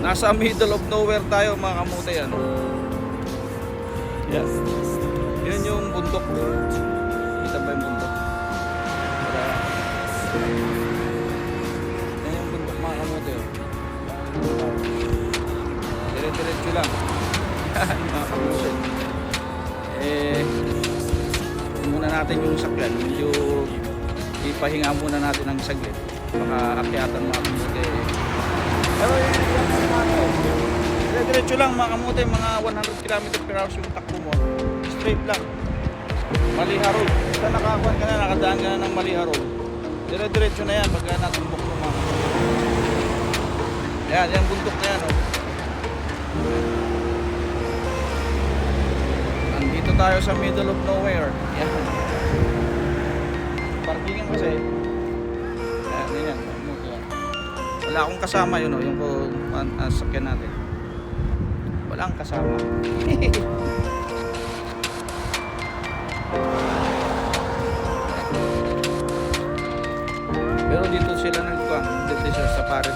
Nasa middle of nowhere tayo mga kamote yan. Yan. Yan yung bundok. Kita ba yung bundok? Yan yung bundok mga kamote. Dire-diretso lang. Mga kamote. Muna natin yung sakyan. Medyo ipahinga muna natin ng saglit. Baka akyatan mga kamote. Pero diretso lang mga kamote, mga 100 km per hour yung takbo mo. Straight lang. Maliha Road. Basta nakakuan ka na, nakadaan ka na ng Maliha Road. Diretso na yan pagka natumbok mo mga kamote. Yan, yan bundok na yan. Oh. Nandito tayo sa middle of nowhere. Yan. Parkingan kasi. Yan, yan. Wala akong kasama yun, yung sakyan natin. Wala akong kasama. Pero dito sila nagkuhan, dito sila sa Paris.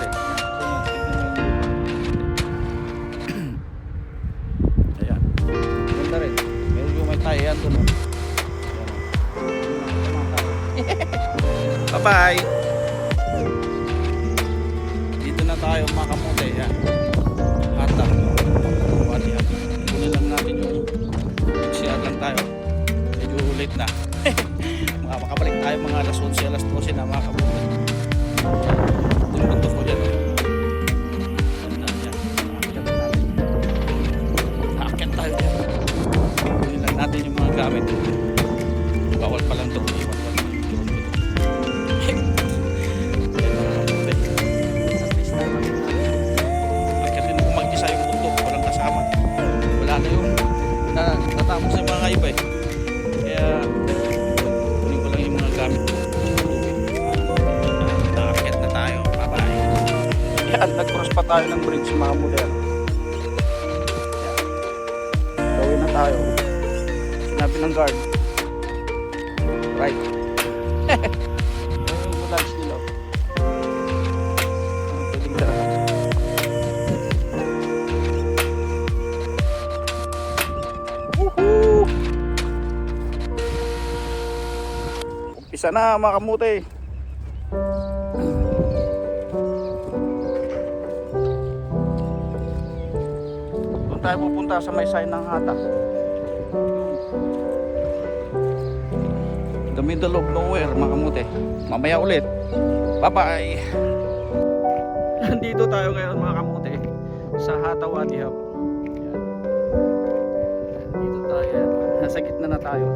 Ayan. Ganda rin. Medyo may tayan doon. Bye-bye! Tayo mga kamote, yan. Hatak. Kunin lang natin yung siya lang tayo. Medyo ulit na. Makabalik tayo mga alas 11, alas 12 na mga kamote. Yung bundok ko dyan. Nakakit tayo dyan. Kunin lang natin yung mga gamit. Bawal palang ito. Natapos yung mga iba eh. Kaya kunin ko lang yung mga gamit ko. Nakakit na tayo. Bye-bye. Yan, nag-cross pa tayo ng bridge mga model. Gawin na tayo. Sinabi ng guard. Right. Yung lunch nila. Pwedeng dara. Umpisa na mga kamote. Doon tayo pupunta sa may sign ng Hatak. The middle of nowhere mga kamote. Mamaya ulit. Bye bye. Nandito tayo ngayon mga kamote sa Hataw Adihab. Dito tayo. Nasa gitna na tayo.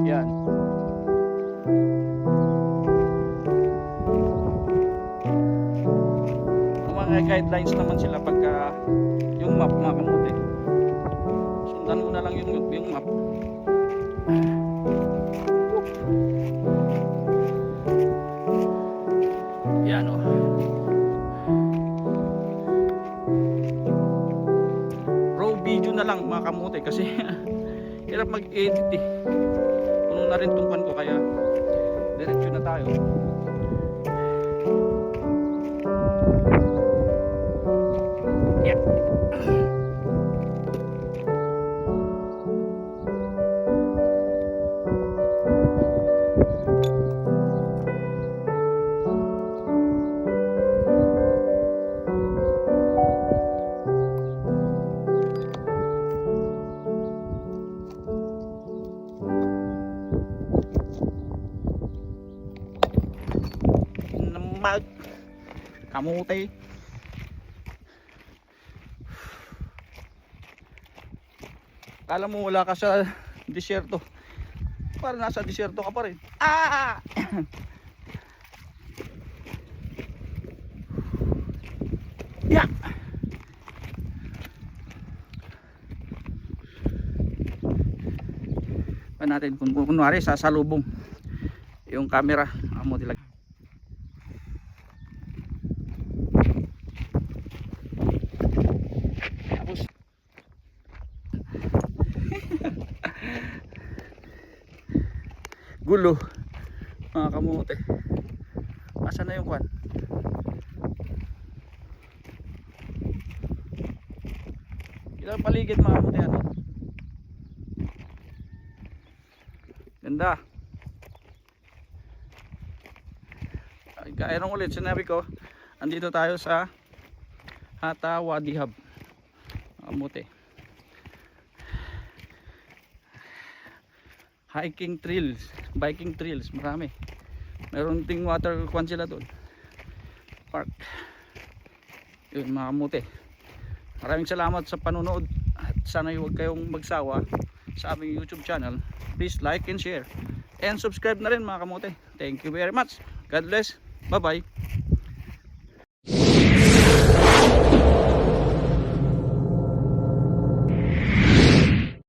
Yan. Mga guidelines naman sila pagka yung map mga kamote. Sundan mo na lang yung map. Yan o. Raw video na lang mga kamote kasi hirap mag-edit eh. Puno na rin tungkan ko kaya diretso na tayo. Yeah. Kamote. Kala mo wala ka sa disyerto. Para nasa disyerto ka pa rin. Ah! Yeah. Pa natin kung kunwari sasalubong yung camera, amo dilag. Gulo mga kamote. Asa na yung kwan? Ilang paligid mga kamote, ano? Ganda. Gaya nung ulit sinabi ko, andito tayo sa Hatta Wadi Hub, kamote. Hiking trails, biking trails, marami. Meron ding water kwan sila doon, park. Yun mga kamote, maraming salamat sa panonood at sana huwag kayong magsawa sa aming YouTube channel. Please like and share and subscribe na rin mga kamote. Thank you very much. God bless. Bye bye.